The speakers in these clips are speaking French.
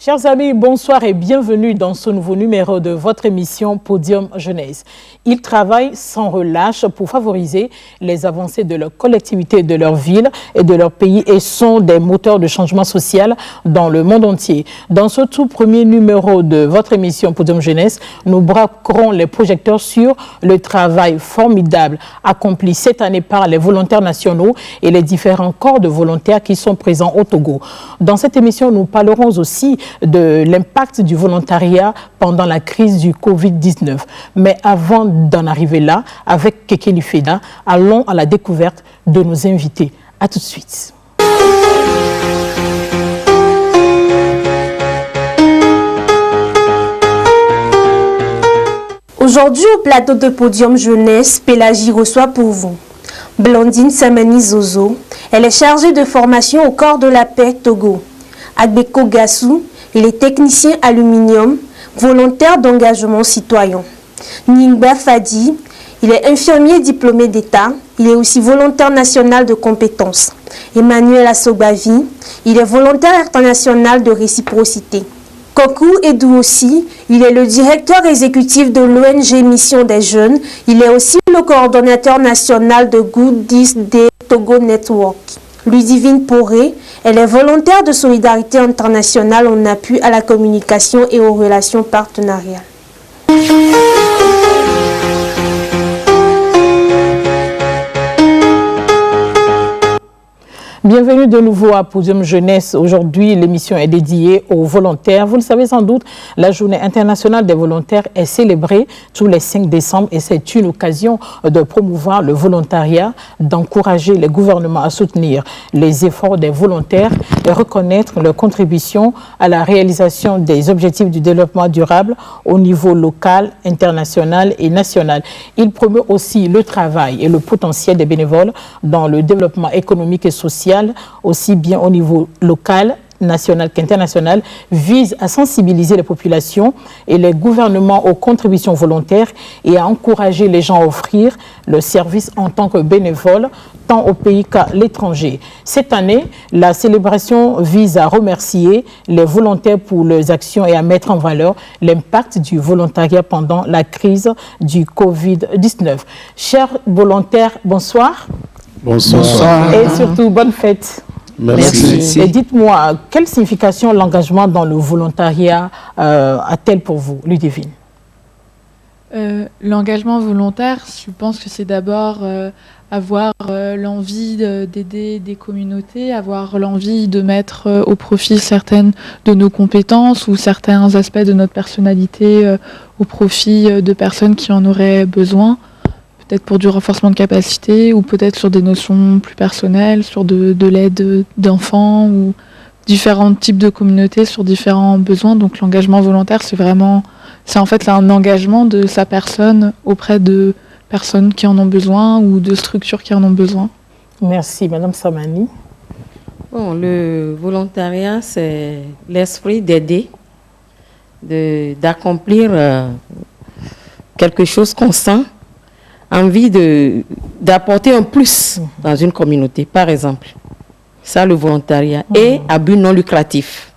Chers amis, bonsoir et bienvenue dans ce nouveau numéro de votre émission Podium Jeunesse. Ils travaillent sans relâche pour favoriser les avancées de leur collectivité, de leur ville et de leur pays et sont des moteurs de changement social dans le monde entier. Dans ce tout premier numéro de votre émission Podium Jeunesse, nous braquerons les projecteurs sur le travail formidable accompli cette année par les volontaires nationaux et les différents corps de volontaires qui sont présents au Togo. Dans cette émission, nous parlerons aussi de l'impact du volontariat pendant la crise du Covid-19. Mais avant d'en arriver là, avec Kekeli Feda, allons à la découverte de nos invités. À tout de suite. Aujourd'hui, au plateau de Podium Jeunesse, Pélagie reçoit pour vous Blandine Samani Zozo. Elle est chargée de formation au corps de la paix Togo. Agbeko Gassou, il est technicien aluminium, volontaire d'engagement citoyen. Ningba Fadi, il est infirmier diplômé d'État, il est aussi volontaire national de compétences. Emmanuel Assobavi, il est volontaire international de réciprocité. Kokou Edou aussi, il est le directeur exécutif de l'ONG Mission des Jeunes, il est aussi le coordonnateur national de Good 10 des Togo Network. Ludivine Poré, elle est volontaire de solidarité internationale en appui à la communication et aux relations partenariales. Bienvenue de nouveau à Podium Jeunesse. Aujourd'hui, l'émission est dédiée aux volontaires. Vous le savez sans doute, la Journée internationale des volontaires est célébrée tous les 5 décembre et c'est une occasion de promouvoir le volontariat, d'encourager les gouvernements à soutenir les efforts des volontaires et reconnaître leur contribution à la réalisation des objectifs du développement durable au niveau local, international et national. Il promeut aussi le travail et le potentiel des bénévoles dans le développement économique et social, aussi bien au niveau local, national qu'international, vise à sensibiliser les populations et les gouvernements aux contributions volontaires et à encourager les gens à offrir le service en tant que bénévoles, tant au pays qu'à l'étranger. Cette année, la célébration vise à remercier les volontaires pour leurs actions et à mettre en valeur l'impact du volontariat pendant la crise du Covid-19. Chers volontaires, bonsoir. Bonsoir. Et surtout, bonne fête. Merci. Et dites-moi, quelle signification l'engagement dans le volontariat a-t-elle pour vous, Ludivine? L'engagement volontaire, je pense que c'est d'abord avoir l'envie d'aider des communautés, avoir l'envie de mettre au profit certaines de nos compétences ou certains aspects de notre personnalité au profit de personnes qui en auraient besoin. Peut-être pour du renforcement de capacité ou peut-être sur des notions plus personnelles, sur de l'aide d'enfants ou différents types de communautés sur différents besoins. Donc l'engagement volontaire, c'est en fait un engagement de sa personne auprès de personnes qui en ont besoin ou de structures qui en ont besoin. Merci, Madame Samani. Bon, le volontariat, c'est l'esprit d'aider, d'accomplir quelque chose qu'on sent, envie d'apporter un plus dans une communauté, par exemple. Ça, le volontariat. Et à but non lucratif.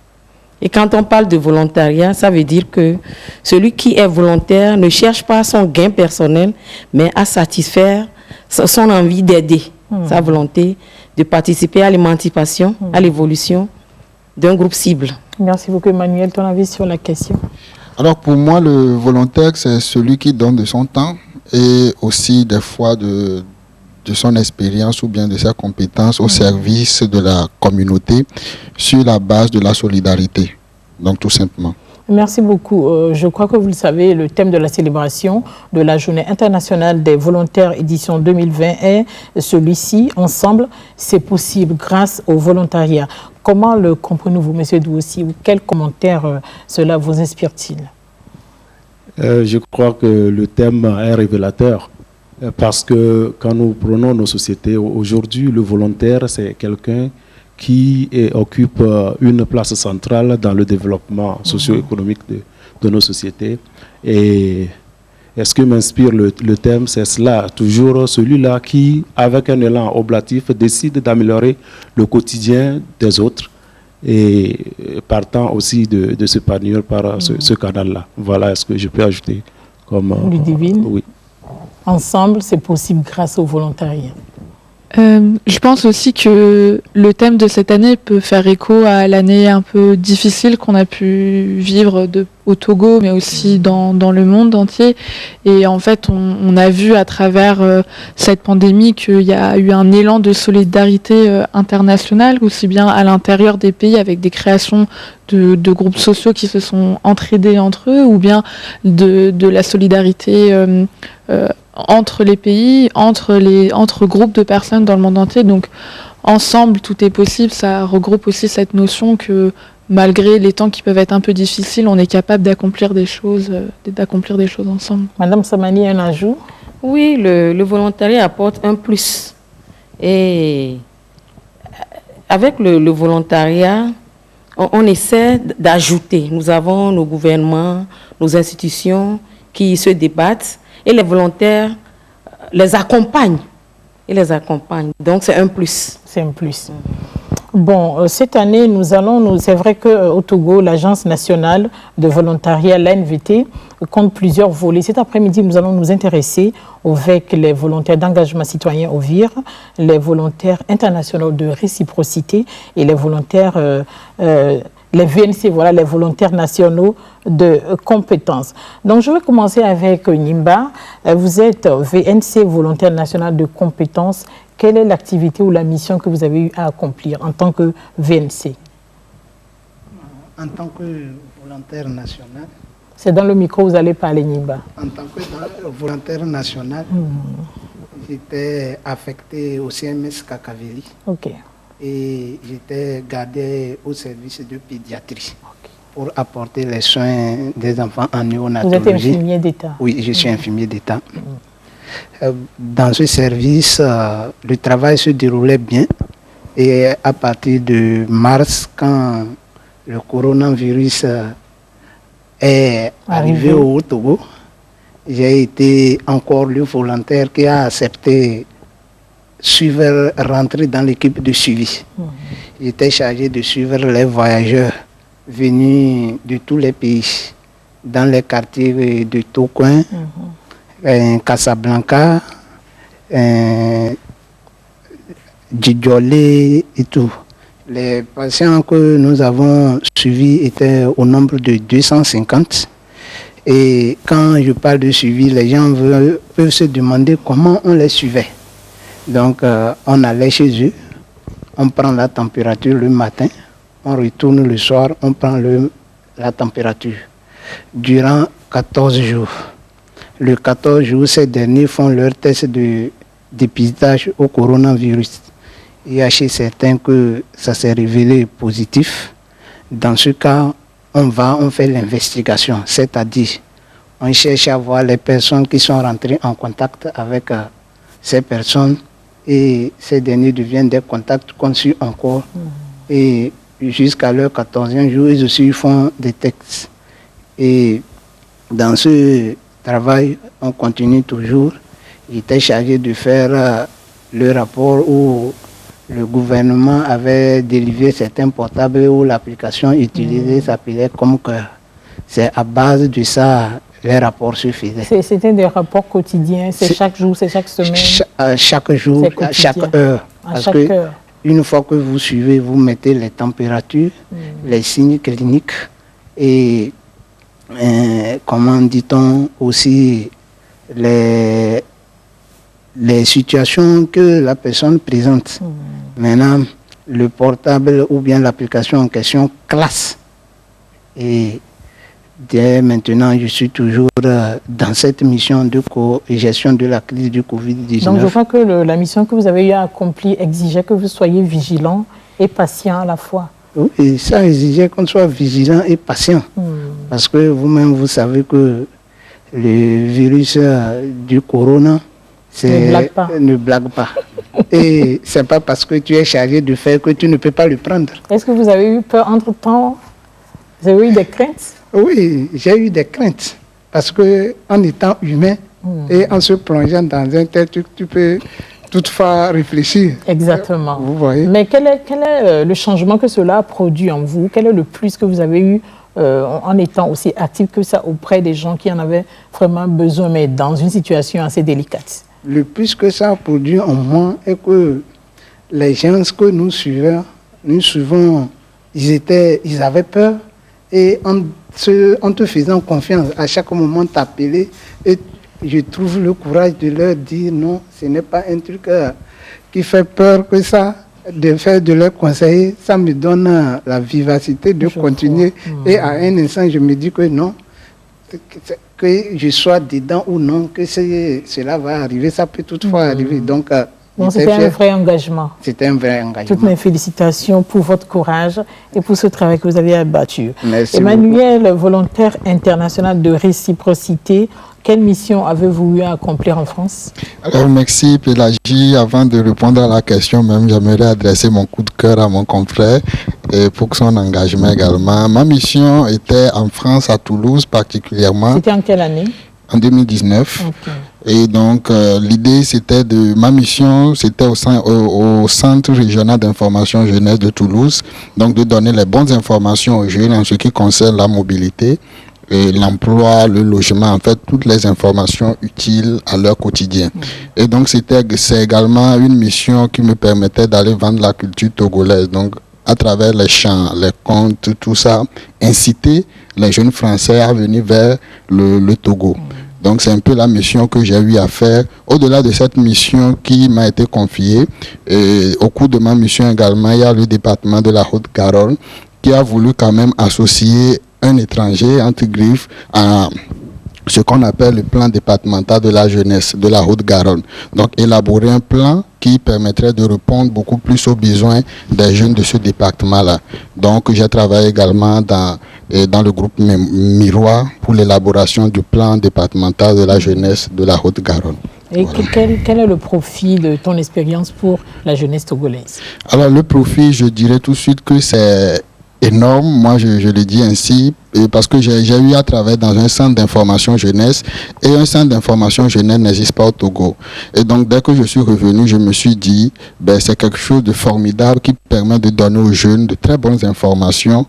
Et quand on parle de volontariat, ça veut dire que celui qui est volontaire ne cherche pas son gain personnel, mais à satisfaire son envie d'aider, sa volonté de participer à l'émancipation, à l'évolution d'un groupe cible. Merci beaucoup, Emmanuel. Ton avis sur la question? Alors, pour moi, le volontaire, c'est celui qui donne de son temps et aussi des fois de son expérience ou bien de sa compétence au service de la communauté sur la base de la solidarité. Donc, tout simplement. Merci beaucoup. Je crois que vous le savez, le thème de la célébration de la Journée internationale des volontaires édition 2020 est celui-ci, ensemble, c'est possible grâce au volontariat. Comment le comprenez-vous, M. Douossi, ou quel commentaire cela vous inspire-t-il? Je crois que le thème est révélateur parce que quand nous prenons nos sociétés, aujourd'hui, le volontaire, c'est quelqu'un qui occupe une place centrale dans le développement socio-économique de nos sociétés. Et ce que m'inspire le thème, c'est cela, toujours celui-là qui, avec un élan oblatif, décide d'améliorer le quotidien des autres et partant aussi de s'épanouir par ce canal-là. Voilà ce que je peux ajouter comme... Ludivine, oui. Ensemble, c'est possible grâce au volontariat. Je pense aussi que le thème de cette année peut faire écho à l'année un peu difficile qu'on a pu vivre au Togo, mais aussi dans le monde entier. Et en fait, on a vu à travers cette pandémie qu'il y a eu un élan de solidarité internationale, aussi bien à l'intérieur des pays avec des créations de groupes sociaux qui se sont entraidés entre eux, ou bien de la solidarité entre les pays, entre groupes de personnes dans le monde entier. Donc ensemble, tout est possible. Ça regroupe aussi cette notion que malgré les temps qui peuvent être un peu difficiles, on est capable d'accomplir des choses ensemble. Madame Samani, un ajout? Oui, le volontariat apporte un plus. Et avec le volontariat, on essaie d'ajouter. Nous avons nos gouvernements, nos institutions qui se débattent et les volontaires les accompagnent. Donc c'est un plus. C'est un plus. Bon, cette année, c'est vrai qu'au Togo, l'Agence nationale de volontariat, l'ANVT, compte plusieurs volets. Cet après-midi, nous allons nous intéresser avec les volontaires d'engagement citoyen au VIR, les volontaires internationaux de réciprocité et les volontaires, les VNC, voilà, les volontaires nationaux de compétences. Donc, je vais commencer avec Nimba. Vous êtes VNC, volontaire national de compétences. Quelle est l'activité ou la mission que vous avez eu à accomplir en tant que VNC? En tant que volontaire national. C'est dans le micro, vous allez parler, Nimba. En tant que volontaire national, j'étais affecté au CMS Kakaveli. Ok. Et j'étais gardé au service de pédiatrie pour apporter les soins des enfants en néonatologie. Vous êtes infirmier d'État? Oui, je suis infirmier d'État. Dans ce service, le travail se déroulait bien. Et à partir de mars, quand le coronavirus est arrivé au Togo, j'ai été encore le volontaire qui a accepté rentrer dans l'équipe de suivi. J'étais chargé de suivre les voyageurs venus de tous les pays, dans les quartiers de Tokoin, Casablanca, Djidjolé et tout. Les patients que nous avons suivis étaient au nombre de 250. Et quand je parle de suivi, les gens peuvent se demander comment on les suivait. Donc, on allait chez eux, on prend la température le matin, on retourne le soir, on prend la température durant 14 jours. Le 14 jours, ces derniers font leur test de dépistage au coronavirus. Il y a chez certains que ça s'est révélé positif. Dans ce cas, on fait l'investigation, c'est-à-dire on cherche à voir les personnes qui sont rentrées en contact avec ces personnes et ces derniers deviennent des contacts qu'on suit encore. Et jusqu'à leur 14e jour, ils aussi font des tests. Et dans ce travail, on continue toujours. J'étais chargé de faire le rapport où le gouvernement avait délivré certains portables où l'application utilisée s'appelait Comme Cœur. C'est à base de ça les rapports se faisaient. C'était des rapports quotidiens, c'est chaque jour, c'est chaque semaine? Chaque jour, à chaque heure. Parce que une fois que vous suivez, vous mettez les températures, les signes cliniques et comment dit-on aussi les situations que la personne présente. Maintenant, le portable ou bien l'application en question classe. Et dès maintenant, je suis toujours dans cette mission de gestion de la crise du Covid-19. Donc je crois que la mission que vous avez eu à accomplir exigeait que vous soyez vigilant et patient à la fois. Oui, ça exigeait qu'on soit vigilant et patient. Parce que vous-même, vous savez que le virus du corona, ne blague pas. Et c'est pas parce que tu es chargé de faire que tu ne peux pas le prendre. Est-ce que vous avez eu peur entre-temps? Vous avez eu des craintes? Oui, j'ai eu des craintes. Parce que en étant humain et en se plongeant dans un tel truc, tu peux toutefois réfléchir. Exactement. Vous voyez. Mais quel est le changement que cela a produit en vous? Quel est le plus que vous avez eu en étant aussi actif que ça auprès des gens qui en avaient vraiment besoin, mais dans une situation assez délicate? Le plus que ça a produit en moi est que les gens que nous suivons, ils avaient peur, et en te faisant confiance, à chaque moment t'appeler, et je trouve le courage de leur dire non, ce n'est pas un truc qui fait peur que ça, de faire de leur conseiller, ça me donne la vivacité de continuer. Et à un instant, je me dis que non, que je sois dedans ou non, que cela va arriver, ça peut toutefois arriver. Donc, c'était un vrai engagement. C'était un vrai engagement. Toutes mes félicitations pour votre courage et pour ce travail que vous avez abattu. Merci Emmanuel, volontaire international de réciprocité, quelle mission avez-vous eu à accomplir en France? Alors, merci Pélagie. Avant de répondre à la question, même j'aimerais adresser mon coup de cœur à mon confrère et pour son engagement également. Ma mission était en France, à Toulouse particulièrement. C'était en quelle année? En 2019. Okay. Et donc, l'idée, c'était ma mission, c'était au Centre régional d'information jeunesse de Toulouse, donc de donner les bonnes informations aux jeunes en ce qui concerne la mobilité, et l'emploi, le logement, en fait, toutes les informations utiles à leur quotidien. Et donc, c'est également une mission qui me permettait d'aller vendre la culture togolaise. Donc, à travers les chants, les contes, tout ça, inciter les jeunes Français à venir vers le Togo. Donc, c'est un peu la mission que j'ai eu à faire. Au-delà de cette mission qui m'a été confiée, et au cours de ma mission également, il y a le département de la Haute-Garonne qui a voulu quand même associer un étranger, entre griffes, à ce qu'on appelle le plan départemental de la jeunesse de la Haute-Garonne. Donc, élaborer un plan qui permettrait de répondre beaucoup plus aux besoins des jeunes de ce département-là. Donc, j'ai travaillé également dans le groupe Miroir pour l'élaboration du plan départemental de la jeunesse de la Haute-Garonne. Et voilà. Quel est le profit de ton expérience pour la jeunesse togolaise? Alors, le profit, je dirais tout de suite que c'est énorme, moi je le dis ainsi, parce que j'ai eu à travailler dans un centre d'information jeunesse, et un centre d'information jeunesse n'existe pas au Togo. Et donc dès que je suis revenu, je me suis dit, c'est quelque chose de formidable qui permet de donner aux jeunes de très bonnes informations.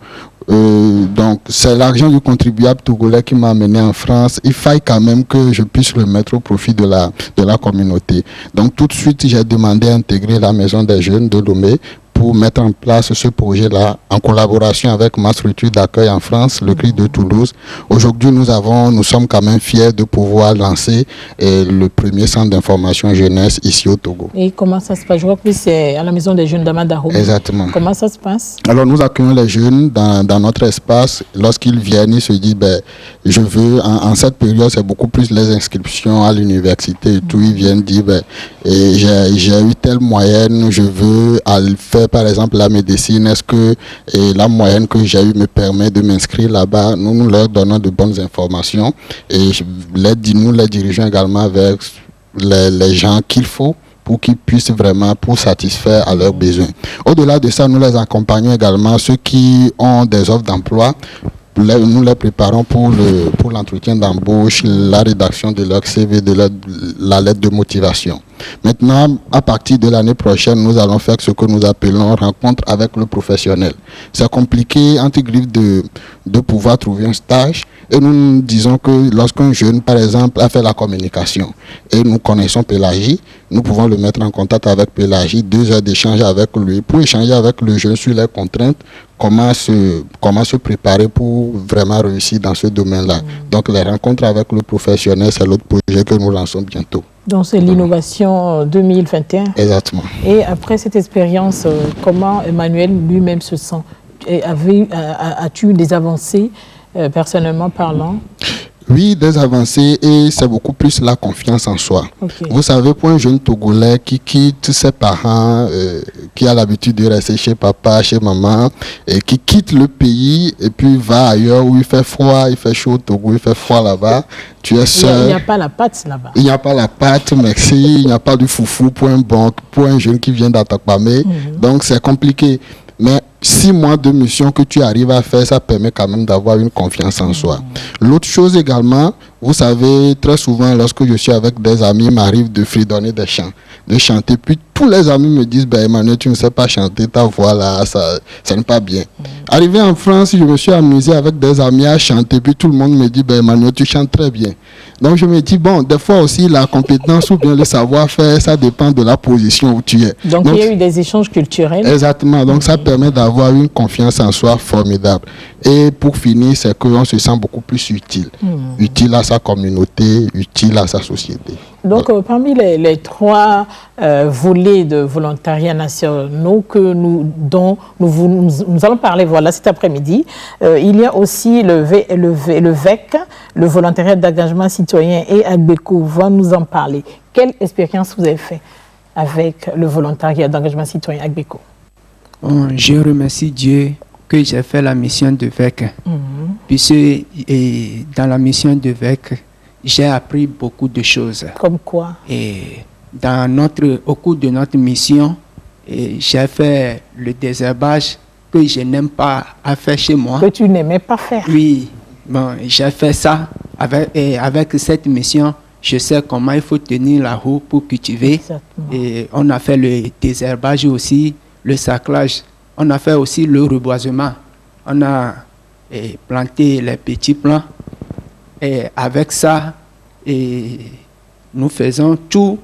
Donc c'est l'argent du contribuable togolais qui m'a amené en France. Il faille quand même que je puisse le mettre au profit de la communauté. Donc tout de suite, j'ai demandé à intégrer la maison des jeunes de Lomé pour mettre en place ce projet-là en collaboration avec ma structure d'accueil en France, le CRI de Toulouse. Aujourd'hui, nous sommes quand même fiers de pouvoir lancer le premier centre d'information jeunesse ici au Togo. Et comment ça se passe? Je crois que c'est à la maison des jeunes d'Amadaro. Exactement. Comment ça se passe? Alors, nous accueillons les jeunes dans notre espace. Lorsqu'ils viennent, ils se disent, je veux, en cette période, c'est beaucoup plus les inscriptions à l'université et tout. Ils viennent dire, j'ai eu telle moyenne, je veux faire par exemple la médecine, est-ce que la moyenne que j'ai eue me permet de m'inscrire là-bas? Nous leur donnons de bonnes informations et nous les dirigeons également vers les gens qu'il faut pour qu'ils puissent vraiment satisfaire à leurs besoins. Au-delà de ça, nous les accompagnons également, ceux qui ont des offres d'emploi. Nous les préparons pour l'entretien d'embauche, la rédaction de leur CV, la lettre de motivation. Maintenant, à partir de l'année prochaine, nous allons faire ce que nous appelons rencontre avec le professionnel. C'est compliqué, entre griffes, de pouvoir trouver un stage. Et nous disons que lorsqu'un jeune, par exemple, a fait la communication et nous connaissons Pélagie, nous pouvons le mettre en contact avec Pélagie, 2 heures d'échange avec lui pour échanger avec le jeune sur les contraintes, comment se préparer pour vraiment réussir dans ce domaine-là. Donc, les rencontres avec le professionnel, c'est l'autre projet que nous lançons bientôt. Donc, c'est l'innovation 2021. Exactement. Et après cette expérience, comment Emmanuel lui-même se sent? As-tu eu des avancées, personnellement parlant? Oui, des avancées, et c'est beaucoup plus la confiance en soi. Okay. Vous savez, pour un jeune Togolais qui quitte ses parents, qui a l'habitude de rester chez papa, chez maman, et qui quitte le pays et puis va ailleurs où il fait froid, il fait chaud au Togo, il fait froid là-bas, tu es seul. Il n'y a pas la pâte là-bas. Il n'y a pas la pâte, merci, il n'y a pas du foufou pour un jeune qui vient d'Atakpamé. Donc c'est compliqué. Mais 6 mois de mission que tu arrives à faire, ça permet quand même d'avoir une confiance en soi. L'autre chose également, vous savez, très souvent, lorsque je suis avec des amis, il m'arrive de fredonner des chants, de chanter. Puis tous les amis me disent, ben Emmanuel, tu ne sais pas chanter, ta voix là, ça n'est pas bien. Arrivé en France, je me suis amusé avec des amis à chanter, puis tout le monde me dit, ben Emmanuel, tu chantes très bien. Donc je me dis, bon, des fois aussi, la compétence ou bien le savoir-faire, ça dépend de la position où tu es. Donc il y a eu des échanges culturels. Exactement, donc ça permet d'avoir une confiance en soi formidable. Et pour finir, c'est qu'on se sent beaucoup plus utile. Utile à sa communauté, utile à sa société. Donc, parmi les 3 volets de volontariat nationaux dont nous allons parler cet après-midi, il y a aussi le VEC, le volontariat d'engagement citoyen, et Agbeco va nous en parler. Quelle expérience vous avez fait avec le volontariat d'engagement citoyen, Agbeco? Je remercie Dieu que j'ai fait la mission de VEC. Puisque dans la mission de VEC, j'ai appris beaucoup de choses. Comme quoi? Et au cours de notre mission, j'ai fait le désherbage que je n'aime pas à faire chez moi. Que tu n'aimais pas faire? Oui, bon, j'ai fait ça. Avec cette mission, je sais comment il faut tenir la roue pour cultiver. Exactement. Et on a fait le désherbage aussi, le saclage. On a fait aussi le reboisement. On a planté les petits plants. Et avec ça, nous faisons tout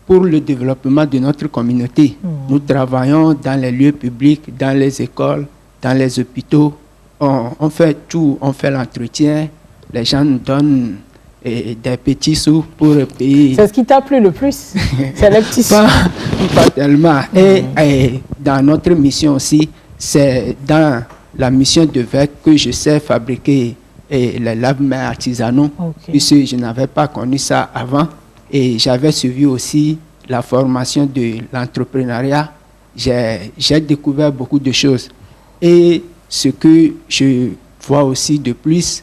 pour le développement de notre communauté. Nous travaillons dans les lieux publics, dans les écoles, dans les hôpitaux. On fait tout, on fait l'entretien. Les gens nous donnent des petits sous pour payer. C'est ce qui t'a plu le plus? C'est les petits sous? Pas tellement. Et dans notre mission aussi, c'est dans la mission de VEC que je sais fabriquer les lave-mains artisanaux, puisque je n'avais pas connu ça avant. Et j'avais suivi aussi la formation de l'entrepreneuriat. J'ai découvert beaucoup de choses. Et ce que je vois aussi de plus,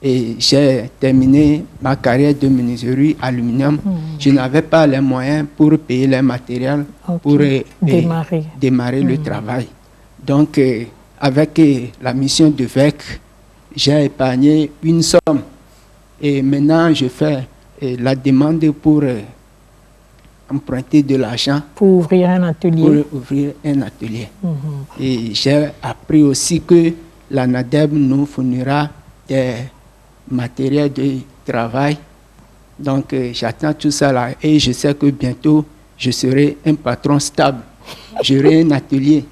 j'ai terminé ma carrière de menuiserie aluminium. Je n'avais pas les moyens pour payer les matériels pour démarrer le travail. Donc, avec la mission de VEC, j'ai épargné une somme. Et maintenant, je fais la demande pour emprunter de l'argent. Pour ouvrir un atelier. Et j'ai appris aussi que la NADEB nous fournira des matériels de travail. Donc, j'attends tout ça là. Et je sais que bientôt, je serai un patron stable. J'aurai un atelier.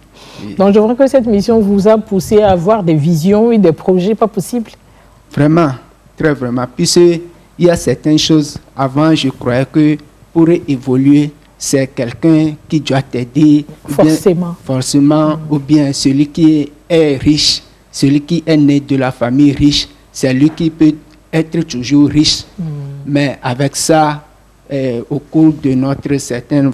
Donc, je vois que cette mission vous a poussé à avoir des visions et des projets pas possibles. Vraiment, très vraiment. Puisqu'il y a certaines choses, avant, je croyais que pour évoluer, c'est quelqu'un qui doit t'aider. Forcément. Ou bien celui qui est riche, celui qui est né de la famille riche, c'est lui qui peut être toujours riche. Mais avec ça, au cours de notre certaine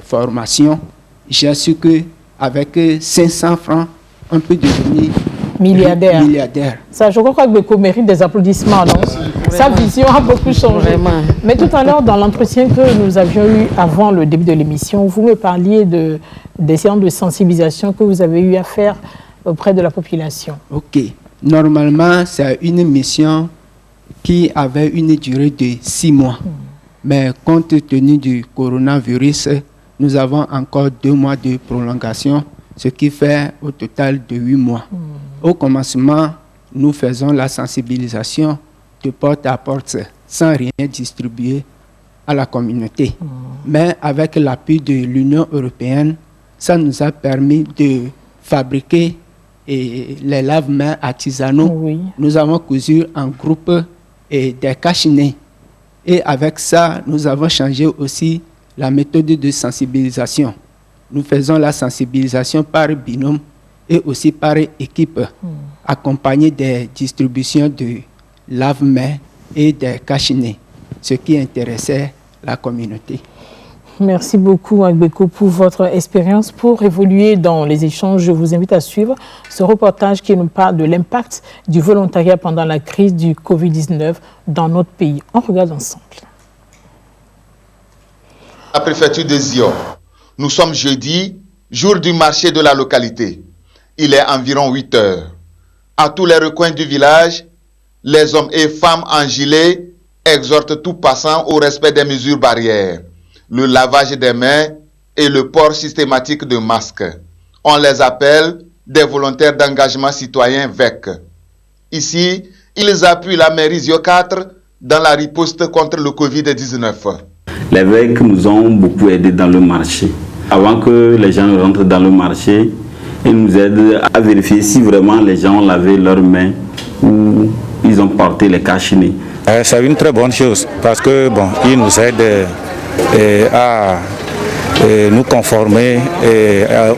formation, j'ai su que avec 500 francs, on peut devenir milliardaire. Ça, je crois que Beko mérite des applaudissements. Non? Sa vision a beaucoup changé. Vraiment. Mais tout à l'heure, dans l'entretien que nous avions eu avant le début de l'émission, vous me parliez des séances de sensibilisation que vous avez eu à faire auprès de la population. Ok. Normalement, c'est une mission qui avait une durée de 6 mois. Mais compte tenu du coronavirus, nous avons encore 2 mois de prolongation, ce qui fait au total de 8 mois. Au commencement, nous faisons la sensibilisation de porte à porte sans rien distribuer à la communauté. Mais avec l'appui de l'Union européenne, ça nous a permis de fabriquer les lave-mains artisanaux. Nous avons cousu en groupe des cachinets. Et avec ça, nous avons changé aussi la méthode de sensibilisation. Nous faisons la sensibilisation par binôme et aussi par équipe, accompagnée des distributions de lave-mains et des cachinets, ce qui intéressait la communauté. Merci beaucoup, Agbeco, pour votre expérience. Pour évoluer dans les échanges, je vous invite à suivre ce reportage qui nous parle de l'impact du volontariat pendant la crise du Covid-19 dans notre pays. On regarde ensemble. La préfecture de Zion. Nous sommes jeudi, jour du marché de la localité. Il est environ 8 heures. À tous les recoins du village, les hommes et femmes en gilet exhortent tout passant au respect des mesures barrières, le lavage des mains et le port systématique de masques. On les appelle des volontaires d'engagement citoyen VEC. Ici, ils appuient la mairie Zio 4 dans la riposte contre le Covid-19. Les VEC nous ont beaucoup aidés dans le marché. Avant que les gens rentrent dans le marché, ils nous aident à vérifier si vraiment les gens ont lavé leurs mains ou ils ont porté les cache-nez. C'est une très bonne chose parce que ils nous aident à nous conformer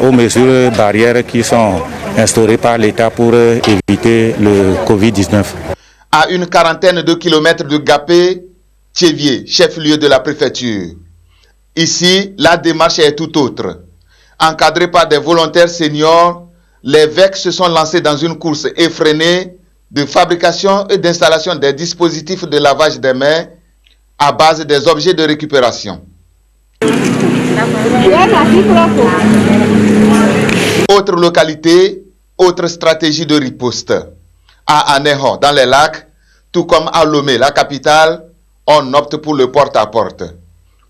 aux mesures barrières qui sont instaurées par l'État pour éviter le Covid-19. À une quarantaine de kilomètres de Gapé, Tchévier, chef-lieu de la préfecture. Ici, la démarche est tout autre. Encadrés par des volontaires seniors, les VEC se sont lancés dans une course effrénée de fabrication et d'installation des dispositifs de lavage des mains à base des objets de récupération. Autre localité, autre stratégie de riposte. À Aného, dans les lacs, tout comme à Lomé, la capitale, on opte pour le porte-à-porte.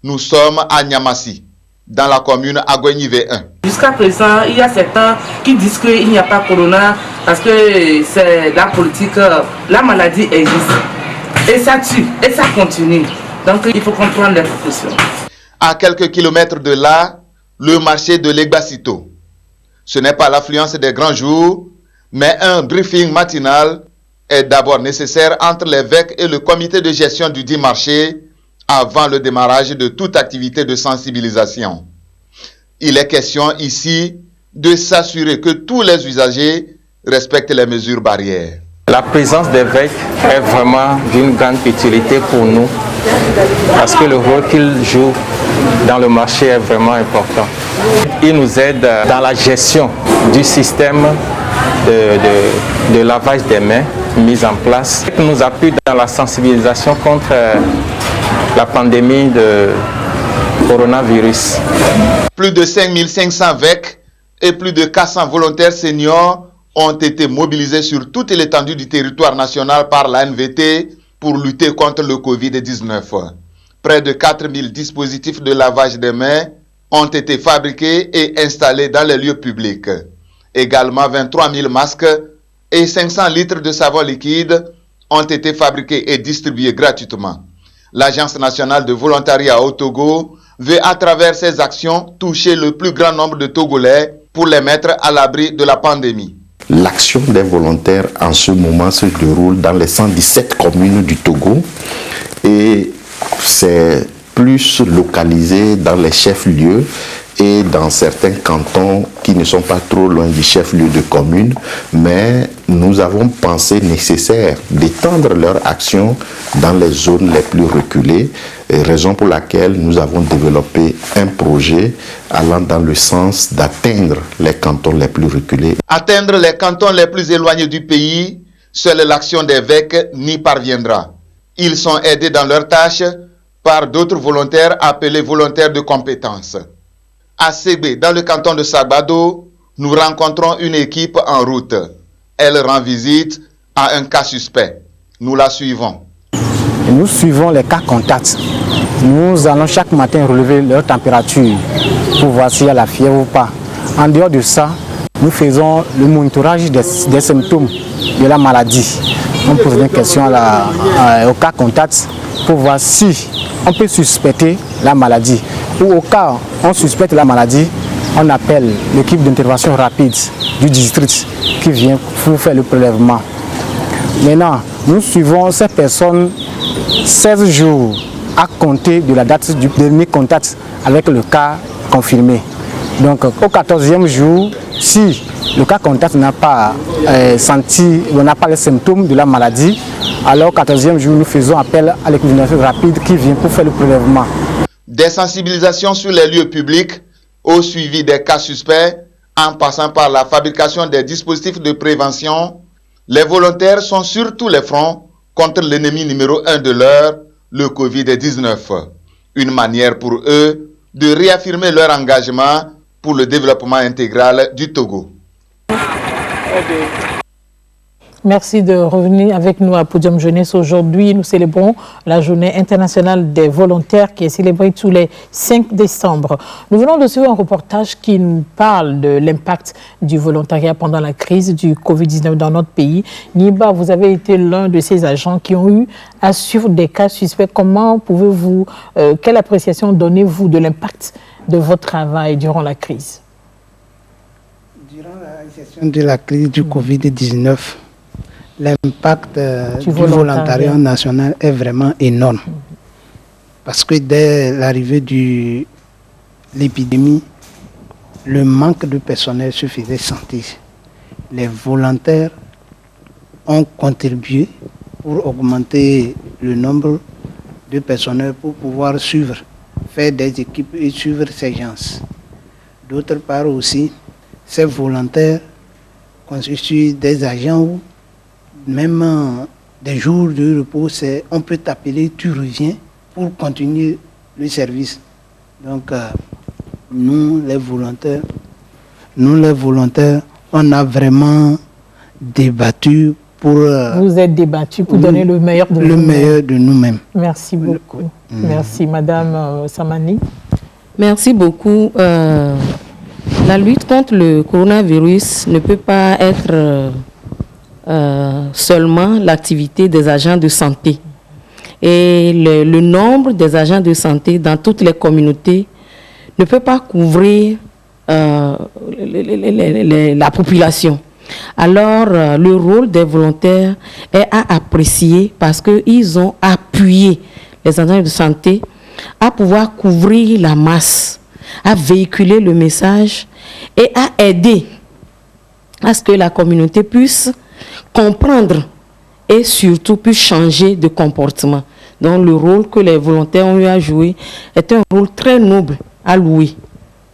Nous sommes à Niamassi, dans la commune Agoueni V1. Jusqu'à présent, il y a certains qui disent qu'il n'y a pas corona parce que c'est la politique, la maladie existe. Et ça tue, et ça continue. Donc il faut comprendre les précautions. À quelques kilomètres de là, le marché de l'Egbasito. Ce n'est pas l'affluence des grands jours, mais un briefing matinal est d'abord nécessaire entre l'évêque et le comité de gestion du dit marché avant le démarrage de toute activité de sensibilisation. Il est question ici de s'assurer que tous les usagers respectent les mesures barrières. La présence d'évêques est vraiment d'une grande utilité pour nous parce que le rôle qu'ils jouent dans le marché est vraiment important. Ils nous aident dans la gestion du système de lavage des mains mis en place. Ils nous appuient dans la sensibilisation contre la pandémie de coronavirus. Plus de 5500 VEC et plus de 400 volontaires seniors ont été mobilisés sur toute l'étendue du territoire national par la NVT pour lutter contre le Covid-19. Près de 4000 dispositifs de lavage des mains ont été fabriqués et installés dans les lieux publics. Également, 23 000 masques et 500 litres de savon liquide ont été fabriqués et distribués gratuitement. L'Agence nationale de volontariat au Togo veut à travers ses actions toucher le plus grand nombre de Togolais pour les mettre à l'abri de la pandémie. L'action des volontaires en ce moment se déroule dans les 117 communes du Togo et c'est plus localisé dans les chefs-lieux et dans certains cantons qui ne sont pas trop loin du chef-lieu de commune, mais nous avons pensé nécessaire d'étendre leur action dans les zones les plus reculées, raison pour laquelle nous avons développé un projet allant dans le sens d'atteindre les cantons les plus reculés. Atteindre les cantons les plus éloignés du pays, seule l'action des VEC n'y parviendra. Ils sont aidés dans leurs tâches par d'autres volontaires appelés volontaires de compétences. À Ségbé, dans le canton de Sagbado, nous rencontrons une équipe en route. Elle rend visite à un cas suspect. Nous la suivons. Nous suivons les cas contacts. Nous allons chaque matin relever leur température pour voir s'il y a la fièvre ou pas. En dehors de ça, nous faisons le monitorage des symptômes de la maladie. On pose des questions au cas contact pour voir si on peut suspecter la maladie. Ou au cas où on suspecte la maladie, on appelle l'équipe d'intervention rapide du district qui vient pour faire le prélèvement. Maintenant, nous suivons ces personnes 16 jours à compter de la date du dernier contact avec le cas confirmé. Donc au 14e jour, si le cas contact n'a pas senti, on n'a pas les symptômes de la maladie, alors au 14e jour, nous faisons appel à l'équipe d'intervention rapide qui vient pour faire le prélèvement. Des sensibilisations sur les lieux publics, au suivi des cas suspects, en passant par la fabrication des dispositifs de prévention, les volontaires sont sur tous les fronts contre l'ennemi numéro 1 de l'heure, le Covid-19. Une manière pour eux de réaffirmer leur engagement pour le développement intégral du Togo. Merci de revenir avec nous à Podium Jeunesse. Aujourd'hui, nous célébrons la journée internationale des volontaires qui est célébrée tous les 5 décembre. Nous venons de suivre un reportage qui nous parle de l'impact du volontariat pendant la crise du Covid-19 dans notre pays. Niba, vous avez été l'un de ces agents qui ont eu à suivre des cas suspects. Comment pouvez-vous, quelle appréciation donnez-vous de l'impact de votre travail durant la crise? Durant la gestion de la crise du Covid-19, l'impact du volontariat national est vraiment énorme. Parce que dès l'arrivée de l'épidémie, le manque de personnel se faisait sentir. Les volontaires ont contribué pour augmenter le nombre de personnel pour pouvoir suivre, faire des équipes et suivre ces gens. D'autre part aussi, ces volontaires constituent des agents où même des jours de repos, on peut t'appeler, tu reviens pour continuer le service. Donc, nous les volontaires, on a vraiment débattu pour... Vous êtes débattu pour donner le meilleur de le meilleur de nous-mêmes. Merci beaucoup. Merci, Madame Samani. Merci beaucoup. La lutte contre le coronavirus ne peut pas être... seulement l'activité des agents de santé. Et le nombre des agents de santé dans toutes les communautés ne peut pas couvrir la population. Alors, le rôle des volontaires est à apprécier parce qu'ils ont appuyé les agents de santé à pouvoir couvrir la masse, à véhiculer le message et à aider à ce que la communauté puisse comprendre et surtout puisse changer de comportement. Donc le rôle que les volontaires ont eu à jouer est un rôle très noble à louer.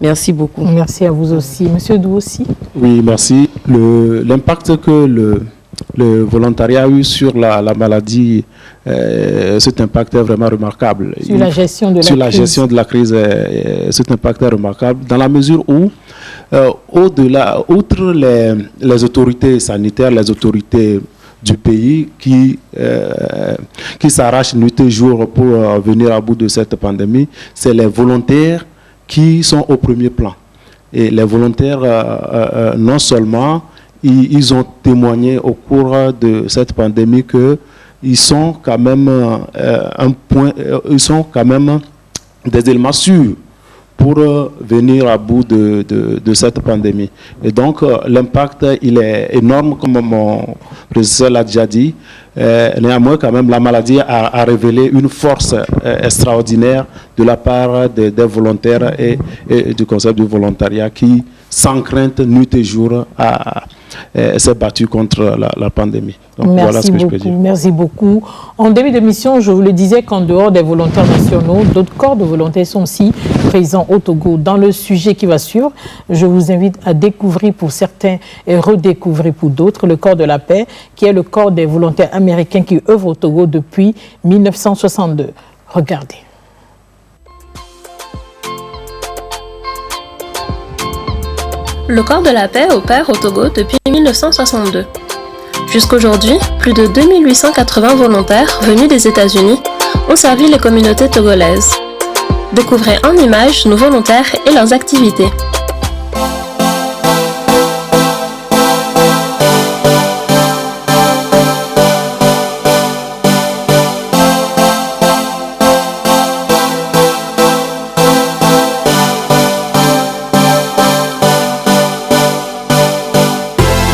Merci beaucoup. Merci à vous aussi. Monsieur Dou aussi. Oui, merci. L'impact que le volontariat a eu sur la maladie, cet impact est vraiment remarquable. Sur la gestion de la crise. Sur la gestion de la crise, cet impact est remarquable dans la mesure où, outre les autorités sanitaires, les autorités du pays qui s'arrachent nuit et jour pour venir à bout de cette pandémie, c'est les volontaires qui sont au premier plan. Et les volontaires, non seulement ils ont témoigné au cours de cette pandémie qu'ils sont quand même des éléments sûrs pour venir à bout de cette pandémie. Et donc, l'impact, il est énorme, comme mon prédécesseur l'a déjà dit. Néanmoins, quand même, la maladie a révélé une force extraordinaire de la part des volontaires et du concept du volontariat qui, sans crainte, nuit et jour, s'est battu contre la pandémie. Donc, voilà ce que je peux dire. Merci beaucoup. En début d'émission, je vous le disais qu'en dehors des volontaires nationaux, d'autres corps de volontaires sont aussi présents au Togo. Dans le sujet qui va suivre, je vous invite à découvrir pour certains et redécouvrir pour d'autres le corps de la paix, qui est le corps des volontaires américains qui œuvrent au Togo depuis 1962. Regardez. Le corps de la paix opère au Togo depuis 1962. Jusqu'aujourd'hui, plus de 2880 volontaires venus des États-Unis ont servi les communautés togolaises. Découvrez en images nos volontaires et leurs activités.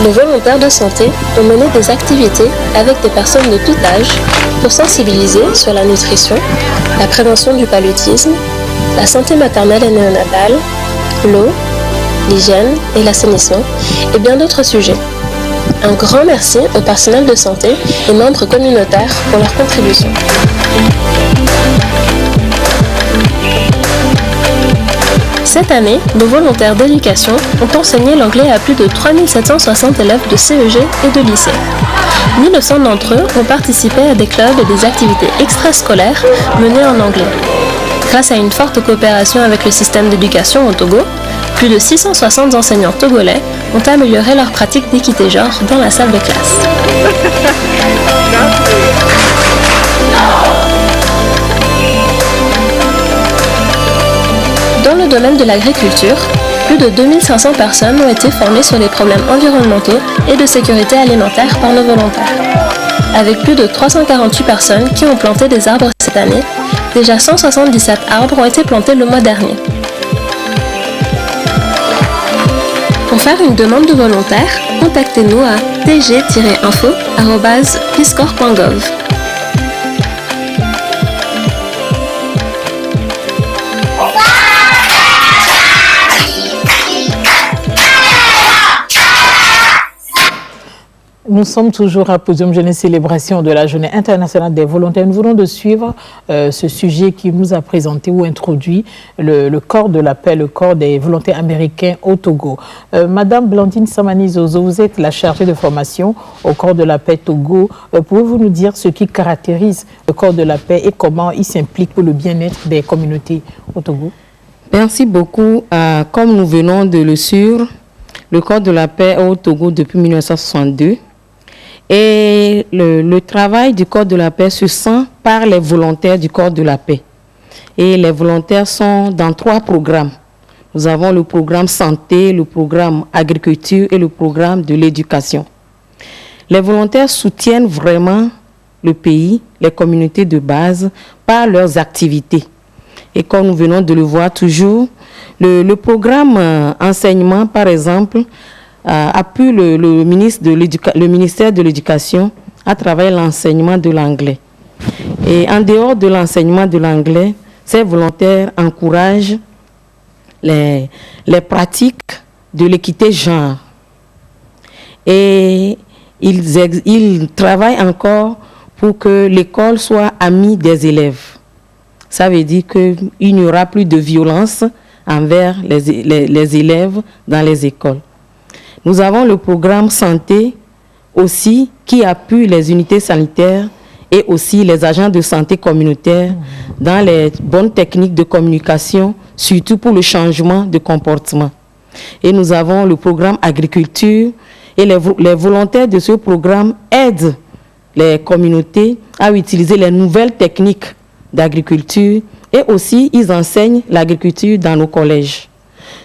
Les volontaires de santé ont mené des activités avec des personnes de tout âge pour sensibiliser sur la nutrition, la prévention du paludisme, la santé maternelle et néonatale, l'eau, l'hygiène et l'assainissement et bien d'autres sujets. Un grand merci au personnel de santé et membres communautaires pour leur contribution. Cette année, nos volontaires d'éducation ont enseigné l'anglais à plus de 3760 élèves de CEG et de lycée. 1900 d'entre eux ont participé à des clubs et des activités extrascolaires menées en anglais. Grâce à une forte coopération avec le système d'éducation au Togo, Plus de 660 enseignants togolais ont amélioré leur pratique d'équité genre dans la salle de classe. Dans le domaine de l'agriculture, plus de 2500 personnes ont été formées sur les problèmes environnementaux et de sécurité alimentaire par nos volontaires. Avec plus de 348 personnes qui ont planté des arbres cette année, déjà 177 arbres ont été plantés le mois dernier. Pour faire une demande de volontaire, contactez-nous à tg-info@peacecorps.gov. Nous sommes toujours à Podium Jeunesse, célébration de la Journée internationale des volontaires. Nous venons de suivre ce sujet qui nous a présenté ou introduit le corps de la paix, le corps des volontaires américains au Togo. Madame Blandine Samani Zozo, vous êtes la chargée de formation au corps de la paix Togo. Pouvez-vous nous dire ce qui caractérise le corps de la paix et comment il s'implique pour le bien-être des communautés au Togo? Merci beaucoup. Comme nous venons de le suivre, le corps de la paix au Togo depuis 1962. Et le travail du corps de la paix se sent par les volontaires du corps de la paix. Et les volontaires sont dans 3 programmes. Nous avons le programme santé, le programme agriculture et le programme de l'éducation. Les volontaires soutiennent vraiment le pays, les communautés de base, par leurs activités. Et comme nous venons de le voir toujours, le programme enseignement, par exemple, appuie le ministère de l'Éducation à travers l'enseignement de l'anglais. Et en dehors de l'enseignement de l'anglais, ces volontaires encouragent les pratiques de l'équité genre. Et ils travaillent encore pour que l'école soit amie des élèves. Ça veut dire qu'il n'y aura plus de violence envers les élèves dans les écoles. Nous avons le programme santé aussi qui appuie les unités sanitaires et aussi les agents de santé communautaire dans les bonnes techniques de communication, surtout pour le changement de comportement. Et nous avons le programme agriculture et les volontaires de ce programme aident les communautés à utiliser les nouvelles techniques d'agriculture et aussi ils enseignent l'agriculture dans nos collèges.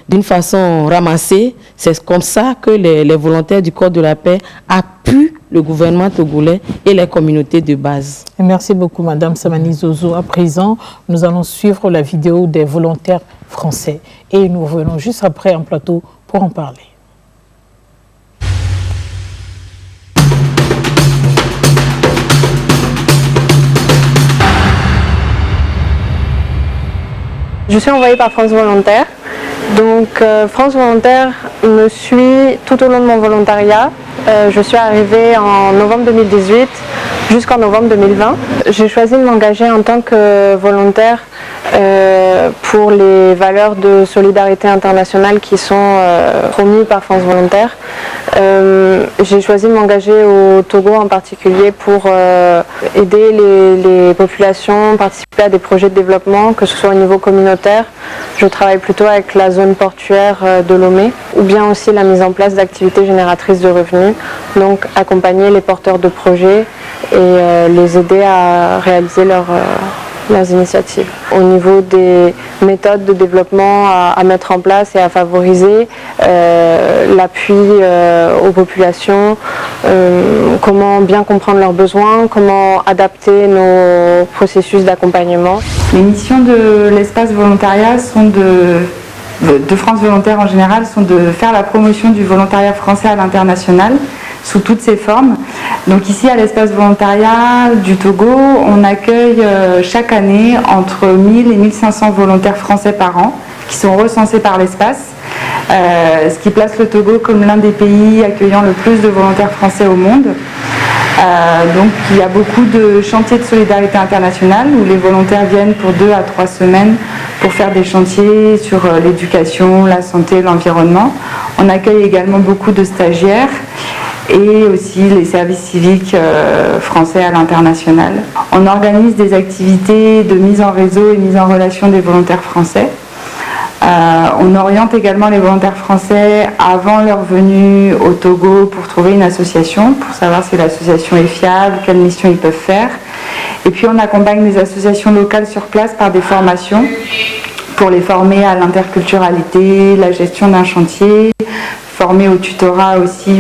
D'une façon ramassée, c'est comme ça que les volontaires du corps de la paix appuient le gouvernement togolais et les communautés de base. Et merci beaucoup, Madame Samani Zozo. À présent, nous allons suivre la vidéo des volontaires français et nous revenons juste après en plateau pour en parler. Je suis envoyée par France Volontaire. Donc France Volontaire me suit tout au long de mon volontariat. Je suis arrivée en novembre 2018 jusqu'en novembre 2020. J'ai choisi de m'engager en tant que volontaire pour les valeurs de solidarité internationale qui sont promues par France Volontaire. J'ai choisi de m'engager au Togo en particulier pour aider les populations, participer à des projets de développement, que ce soit au niveau communautaire. Je travaille plutôt avec la zone portuaire de Lomé, ou bien aussi la mise en place d'activités génératrices de revenus, donc accompagner les porteurs de projets et les aider à réaliser leurs initiatives. Au niveau des méthodes de développement à mettre en place et à favoriser, l'appui aux populations, comment bien comprendre leurs besoins, comment adapter nos processus d'accompagnement. Les missions de l'espace volontariat sont de France Volontaire en général sont de faire la promotion du volontariat français à l'international sous toutes ses formes. Donc ici à l'espace volontariat du Togo, on accueille chaque année entre 1000 et 1500 volontaires français par an qui sont recensés par l'espace, ce qui place le Togo comme l'un des pays accueillant le plus de volontaires français au monde. Donc il y a beaucoup de chantiers de solidarité internationale où les volontaires viennent pour 2 à 3 semaines pour faire des chantiers sur l'éducation, la santé, l'environnement. On accueille également beaucoup de stagiaires et aussi les services civiques français à l'international. On organise des activités de mise en réseau et mise en relation des volontaires français. On oriente également les volontaires français avant leur venue au Togo pour trouver une association, pour savoir si l'association est fiable, quelles missions ils peuvent faire. Et puis on accompagne les associations locales sur place par des formations pour les former à l'interculturalité, la gestion d'un chantier, former au tutorat aussi,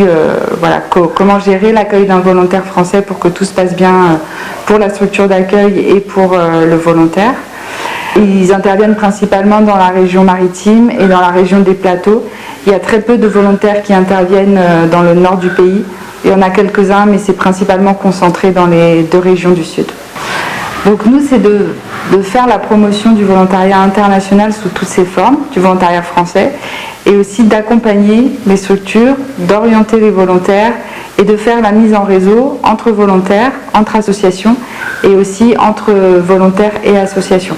comment gérer l'accueil d'un volontaire français pour que tout se passe bien pour la structure d'accueil et pour le volontaire. Ils interviennent principalement dans la région maritime et dans la région des plateaux. Il y a très peu de volontaires qui interviennent dans le nord du pays. Il y en a quelques-uns, mais c'est principalement concentré dans les 2 régions du sud. Donc nous, c'est de faire la promotion du volontariat international sous toutes ses formes, du volontariat français, et aussi d'accompagner les structures, d'orienter les volontaires et de faire la mise en réseau entre volontaires, entre associations et aussi entre volontaires et associations.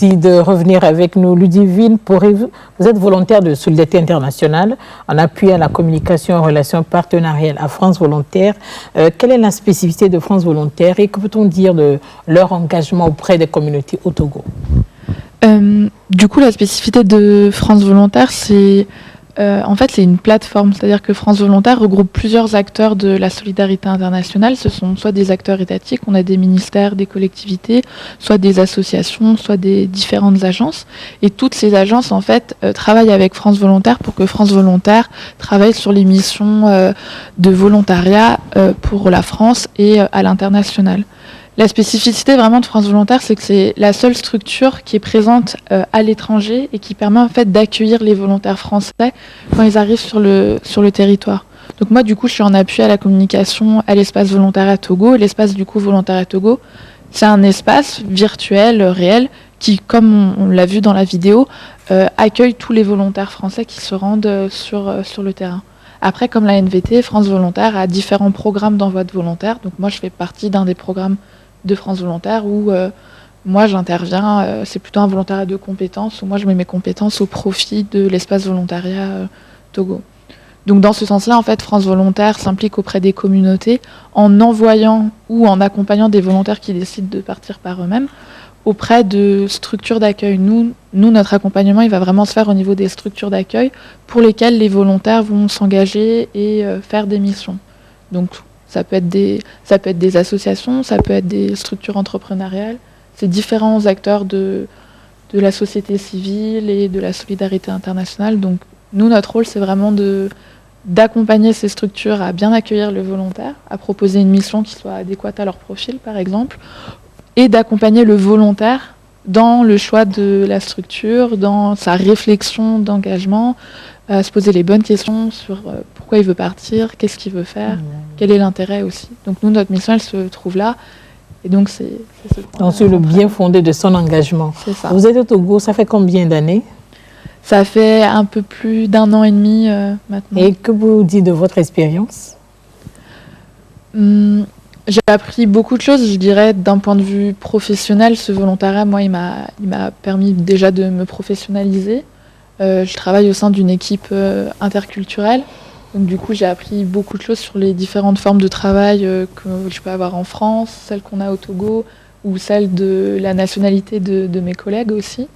De revenir avec nous. Ludivine, vous êtes volontaire de Solidarité Internationale en appui à la communication et relations partenariales à France Volontaire. Quelle est la spécificité de France Volontaire et que peut-on dire de leur engagement auprès des communautés au Togo? Du coup, la spécificité de France Volontaire, c'est en fait, c'est une plateforme, c'est-à-dire que France Volontaire regroupe plusieurs acteurs de la solidarité internationale. Ce sont soit des acteurs étatiques, on a des ministères, des collectivités, soit des associations, soit des différentes agences. Et toutes ces agences, en fait, travaillent avec France Volontaire pour que France Volontaire travaille sur les missions de volontariat pour la France et à l'international. La spécificité vraiment de France Volontaire, c'est que c'est la seule structure qui est présente à l'étranger et qui permet en fait d'accueillir les volontaires français quand ils arrivent sur le territoire. Donc moi, du coup, je suis en appui à la communication à l'espace Volontariat Togo. L'espace, du coup, Volontariat Togo, c'est un espace virtuel, réel, qui, comme on l'a vu dans la vidéo, accueille tous les volontaires français qui se rendent sur le terrain. Après, comme la NVT, France Volontaire a différents programmes d'envoi de volontaires. Donc moi, je fais partie d'un des programmes de France Volontaire où moi j'interviens, c'est plutôt un volontariat de compétences où moi je mets mes compétences au profit de l'espace volontariat Togo. Donc dans ce sens-là, en fait, France Volontaire s'implique auprès des communautés en envoyant ou en accompagnant des volontaires qui décident de partir par eux-mêmes auprès de structures d'accueil. Nous, notre accompagnement, il va vraiment se faire au niveau des structures d'accueil pour lesquelles les volontaires vont s'engager et faire des missions. Donc ça peut être des associations, ça peut être des structures entrepreneuriales. C'est différents acteurs de la société civile et de la solidarité internationale. Donc nous, notre rôle, c'est vraiment d'accompagner ces structures à bien accueillir le volontaire, à proposer une mission qui soit adéquate à leur profil, par exemple, et d'accompagner le volontaire dans le choix de la structure, dans sa réflexion d'engagement, se poser les bonnes questions sur pourquoi il veut partir, qu'est-ce qu'il veut faire, quel est l'intérêt aussi. Donc nous, notre mission, elle se trouve là. Et donc c'est sur le bien fondé de son engagement. C'est ça. Vous êtes au Togo, ça fait combien d'années? Ça fait un peu plus d'1 an et demi maintenant. Et que vous dites de votre expérience? J'ai appris beaucoup de choses, je dirais, d'un point de vue professionnel. Ce volontariat, moi, il m'a permis déjà de me professionnaliser. Je travaille au sein d'une équipe interculturelle. Donc du coup, j'ai appris beaucoup de choses sur les différentes formes de travail que je peux avoir en France, celles qu'on a au Togo, ou celles de la nationalité de mes collègues aussi.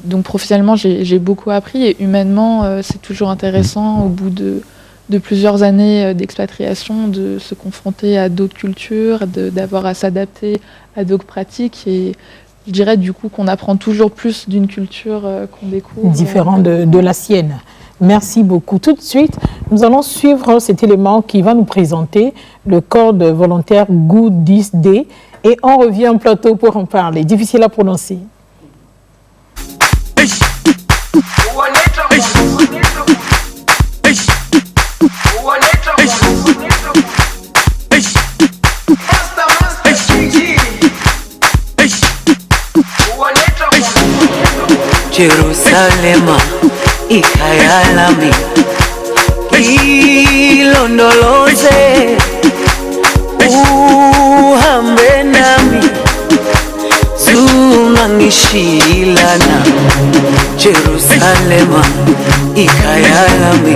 Donc professionnellement, j'ai beaucoup appris et humainement, c'est toujours intéressant au bout de plusieurs années d'expatriation de se confronter à d'autres cultures, d'avoir à s'adapter à d'autres pratiques et je dirais du coup qu'on apprend toujours plus d'une culture qu'on découvre. Différent de la sienne. Merci beaucoup. Tout de suite, nous allons suivre cet élément qui va nous présenter le corps de volontaires GOUD 10D et on revient en plateau pour en parler. Difficile à prononcer. Jerusalema ikayalami ilondoloze uhambe nami zungangishilana Jerusalema ikayalami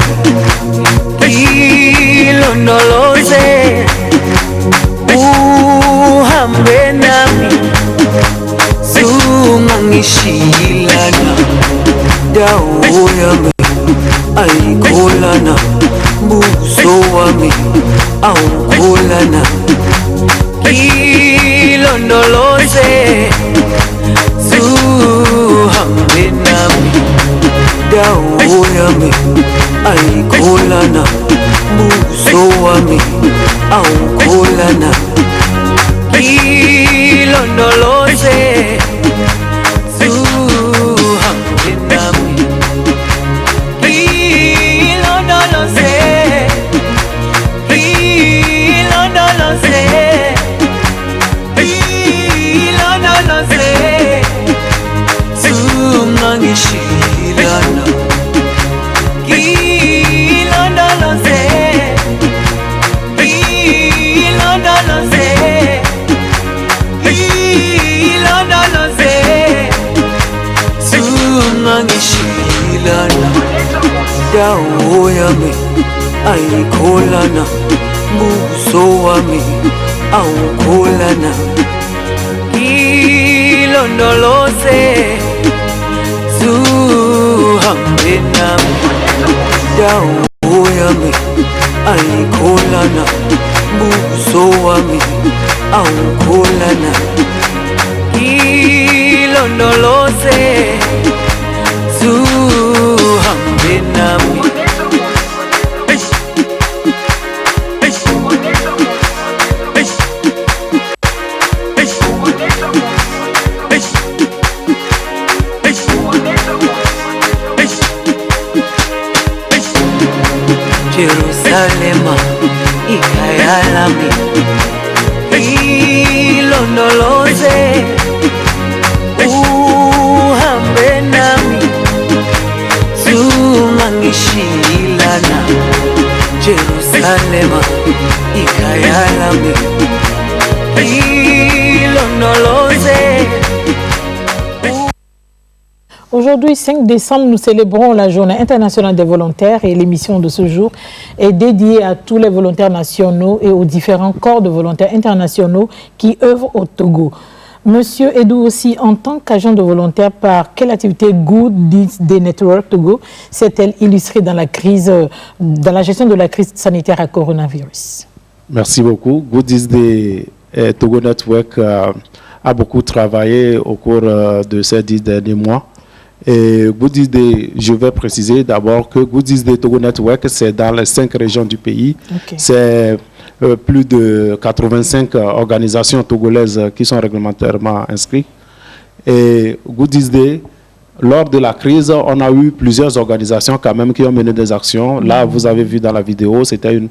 ilondoloze ngishilana dawo yami ayikholana buso wami awukholana ilondoloze zuhambe nami dawo yami ayikholana buso wami awukholana ilondoloze zuhambe nami ilondoloze ilondoloze ilondoloze zungangishilana ilondoloze ilondoloze ilondoloze zungangishilana dawo yami ayikholana buso wami awukholana ilondoloze zuhambe nami dawo yami ayikholana buso wami awukholana ilondoloze zuhambe nami Jerusalema ikayalami ilondoloze uhambe nami zungangishilana Jerusalema ikayalami ilondoloze. Aujourd'hui, 5 décembre, nous célébrons la Journée internationale des volontaires et l'émission de ce jour est dédiée à tous les volontaires nationaux et aux différents corps de volontaires internationaux qui œuvrent au Togo. Monsieur Edou aussi, en tant qu'agent de volontaire, par quelle activité Good Deeds Day Network Togo s'est-elle illustrée dans la gestion de la crise sanitaire à coronavirus? Merci beaucoup. Good Deeds Day Togo Network a beaucoup travaillé au cours de ces 10 derniers mois. Et Good Deeds Day, je vais préciser d'abord que Good Deeds Day Togo Network, c'est dans les 5 régions du pays. Okay. C'est plus de 85 organisations togolaises qui sont réglementairement inscrites. Et Good Deeds Day, lors de la crise, on a eu plusieurs organisations quand même qui ont mené des actions. Là, vous avez vu dans la vidéo, c'était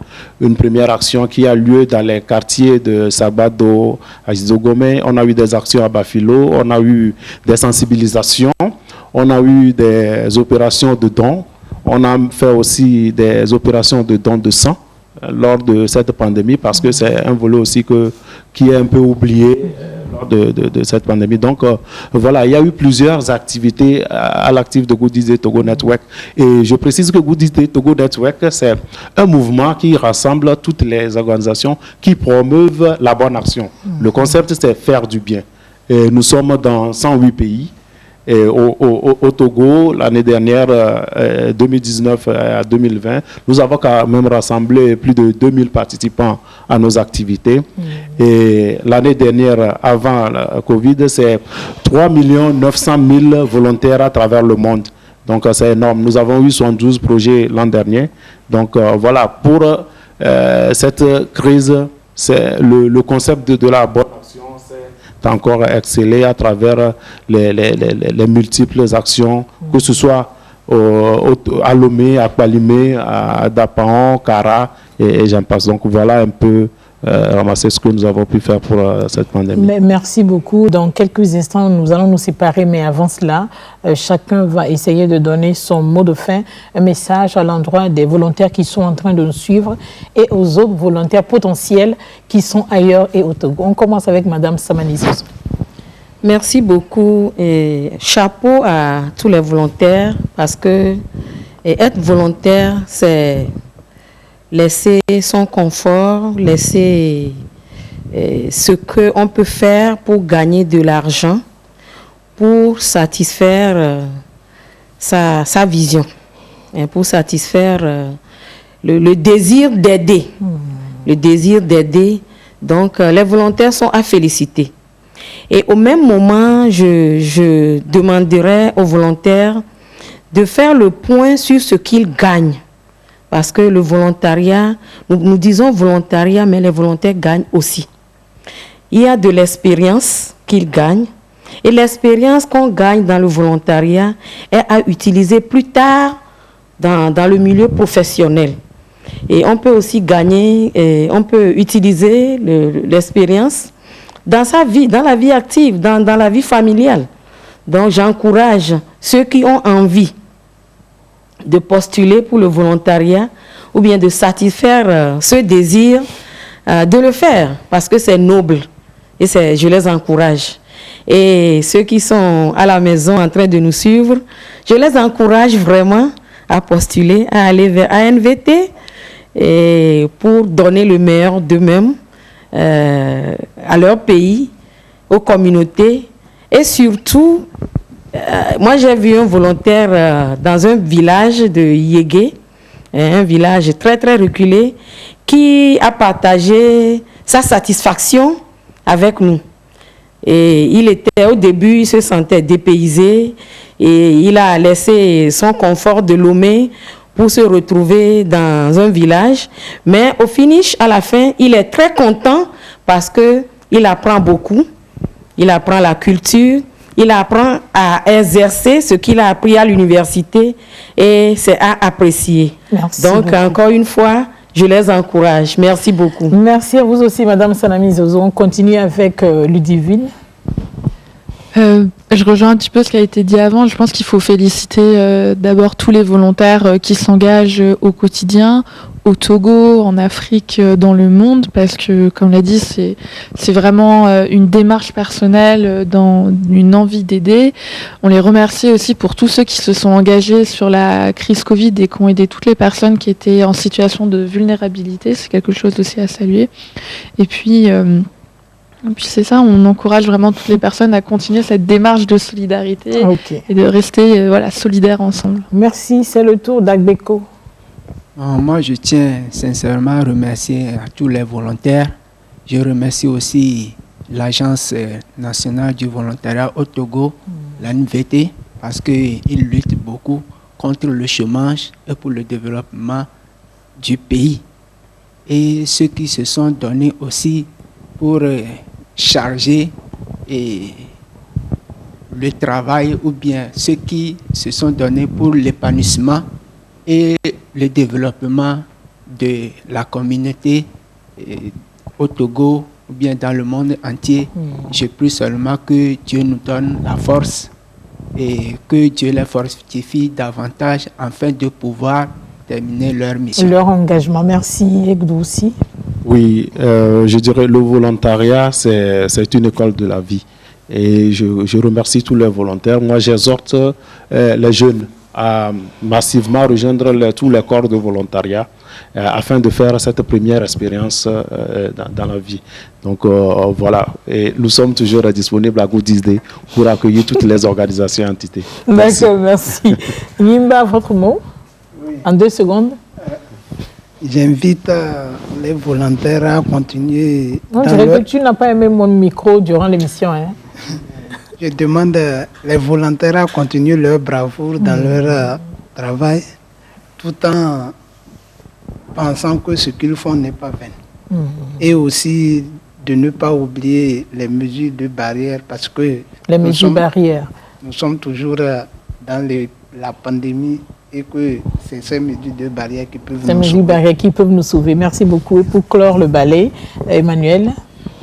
une première action qui a lieu dans les quartiers de Sabado, à Izogome. On a eu des actions à Bafilo, on a eu des sensibilisations. On a eu des opérations de dons. On a fait aussi des opérations de dons de sang lors de cette pandémie parce que c'est un volet aussi qui est un peu oublié lors de cette pandémie. Donc voilà, il y a eu plusieurs activités à l'actif de Good Deeds Day Togo Network. Et je précise que Good Deeds Day Togo Network, c'est un mouvement qui rassemble toutes les organisations qui promeuvent la bonne action. Le concept, c'est faire du bien. Et nous sommes dans 108 pays. Et au Togo, l'année dernière, 2019 à 2020, nous avons quand même rassemblé plus de 2000 participants à nos activités. Et l'année dernière, avant la Covid, c'est 3 900 000 volontaires à travers le monde. Donc c'est énorme. Nous avons eu 72 projets l'an dernier. Donc voilà, pour cette crise, c'est le concept de la bonne action, encore excellé à travers les multiples actions, que ce soit à Lomé, à Palimé, à Dapaon, Kara, et j'en passe. Donc voilà un peu ramasser ce que nous avons pu faire pour cette pandémie. Merci beaucoup. Dans quelques instants, nous allons nous séparer, mais avant cela, chacun va essayer de donner son mot de fin, un message à l'endroit des volontaires qui sont en train de nous suivre et aux autres volontaires potentiels qui sont ailleurs et au Togo. On commence avec Madame Samani Zozo. Merci beaucoup et chapeau à tous les volontaires parce que être volontaire, c'est laisser son confort, laisser ce qu'on peut faire pour gagner de l'argent, pour satisfaire sa vision, et pour satisfaire le désir d'aider. Le désir d'aider. Donc, les volontaires sont à féliciter. Et au même moment, je demanderai aux volontaires de faire le point sur ce qu'ils gagnent. Parce que le volontariat, nous disons volontariat, mais les volontaires gagnent aussi. Il y a de l'expérience qu'ils gagnent. Et l'expérience qu'on gagne dans le volontariat est à utiliser plus tard dans le milieu professionnel. Et on peut aussi gagner, on peut utiliser l'expérience dans sa vie, dans la vie active, dans la vie familiale. Donc j'encourage ceux qui ont envie de postuler pour le volontariat ou bien de satisfaire ce désir de le faire parce que c'est noble et je les encourage. Et ceux qui sont à la maison en train de nous suivre, je les encourage vraiment à postuler, à aller vers ANVT et pour donner le meilleur d'eux-mêmes à leur pays, aux communautés et surtout, moi j'ai vu un volontaire dans un village de Yégué, un village très très reculé, qui a partagé sa satisfaction avec nous. Et au début, il se sentait dépaysé et il a laissé son confort de Lomé pour se retrouver dans un village. Mais au finish, à la fin, il est très content parce qu'il apprend beaucoup. Il apprend la culture, il apprend à exercer ce qu'il a appris à l'université et c'est à apprécier. Merci Donc, beaucoup. encore une fois, je les encourage. Merci beaucoup. Merci à vous aussi, Madame Sanami Zozo. On continue avec Ludivine. Je rejoins un petit peu ce qui a été dit avant. Je pense qu'il faut féliciter d'abord tous les volontaires qui s'engagent au quotidien, au Togo, en Afrique, dans le monde, parce que, comme l'a dit, c'est vraiment une démarche personnelle, dans une envie d'aider. On les remercie aussi pour tous ceux qui se sont engagés sur la crise Covid et qui ont aidé toutes les personnes qui étaient en situation de vulnérabilité. C'est quelque chose aussi à saluer. Et puis c'est ça, on encourage vraiment toutes les personnes à continuer cette démarche de solidarité et de rester solidaires ensemble. Merci, c'est le tour d'Agbeko. Moi, je tiens sincèrement à remercier à tous les volontaires. Je remercie aussi l'Agence nationale du volontariat au Togo, l'ANVT, parce qu'ils luttent beaucoup contre le chômage et pour le développement du pays. Et ceux qui se sont donnés aussi pour charger le travail ou bien ceux qui se sont donnés pour l'épanouissement et le développement de la communauté au Togo ou bien dans le monde entier. Je prie seulement que Dieu nous donne la force et que Dieu les fortifie davantage afin de pouvoir terminer leur mission. Leur engagement. Merci, Egdou aussi. Oui, je dirais le volontariat, c'est une école de la vie. Et je remercie tous les volontaires. Moi, j'exhorte les jeunes à massivement rejoindre tous les corps de volontariat afin de faire cette première expérience dans la vie. Donc voilà, et nous sommes toujours disponibles à Goodies Day pour accueillir toutes les organisations et entités. D'accord, merci. Nimba, votre mot en 2 secondes. J'invite les volontaires à continuer. On dirait que tu n'as pas aimé mon micro durant l'émission. Hein? Je demande les volontaires à continuer leur bravoure dans leur travail, tout en pensant que ce qu'ils font n'est pas vain. Et aussi de ne pas oublier les mesures de barrière, parce que les mesures barrières. Nous sommes toujours dans la pandémie et que c'est ces mesures de barrière qui peuvent nous sauver. Barrières qui peuvent nous sauver. Merci beaucoup. Et pour clore le ballet, Emmanuel.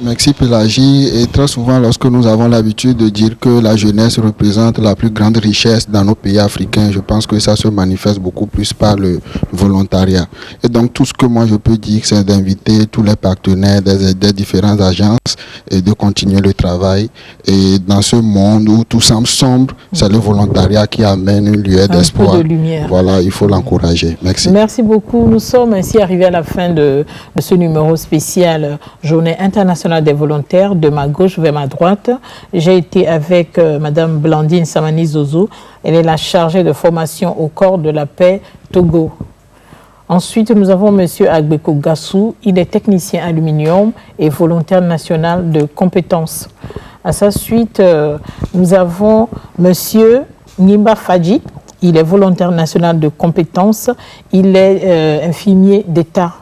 Merci Pélagie. Et très souvent, lorsque nous avons l'habitude de dire que la jeunesse représente la plus grande richesse dans nos pays africains, je pense que ça se manifeste beaucoup plus par le volontariat. Et donc tout ce que moi je peux dire, c'est d'inviter tous les partenaires des différentes agences et de continuer le travail. Et dans ce monde où tout semble sombre, c'est le volontariat qui amène une lueur d'espoir. Un peu de lumière. Voilà, il faut l'encourager. Merci. Merci beaucoup. Nous sommes ainsi arrivés à la fin de ce numéro spécial Journée internationale internationale des volontaires, de ma gauche vers ma droite. J'ai été avec Madame Blandine Samani Zozo. Elle est la chargée de formation au corps de la paix Togo. Ensuite, nous avons Monsieur Agbeko Gassou. Il est technicien aluminium et volontaire national de compétences. À sa suite, nous avons Monsieur Nimba Fadji. Il est volontaire national de compétences. Il est infirmier d'État.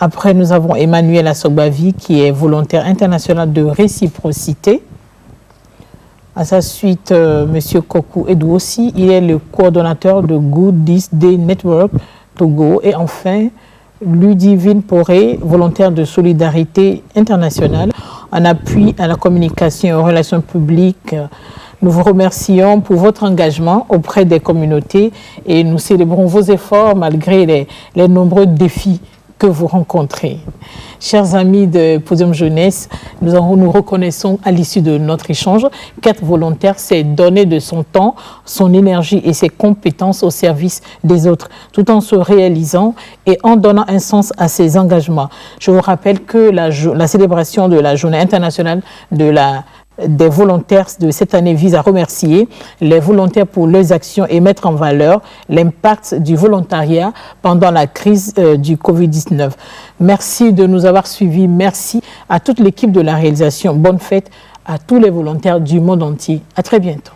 Après, nous avons Emmanuel Asogbavi, qui est volontaire international de réciprocité. À sa suite, Monsieur Kokou Edou aussi. Il est le coordonnateur de Good This Day Network Togo. Et enfin, Ludivine Poré, volontaire de solidarité internationale, en appui à la communication et aux relations publiques. Nous vous remercions pour votre engagement auprès des communautés et nous célébrons vos efforts malgré les nombreux défis que vous rencontrez. Chers amis de Podium Jeunesse, nous reconnaissons à l'issue de notre échange qu'être volontaire, c'est donner de son temps, son énergie et ses compétences au service des autres, tout en se réalisant et en donnant un sens à ses engagements. Je vous rappelle que la célébration de la Journée internationale des volontaires de cette année vise à remercier les volontaires pour leurs actions et mettre en valeur l'impact du volontariat pendant la crise du Covid-19. Merci de nous avoir suivis. Merci à toute l'équipe de la réalisation. Bonne fête à tous les volontaires du monde entier. À très bientôt.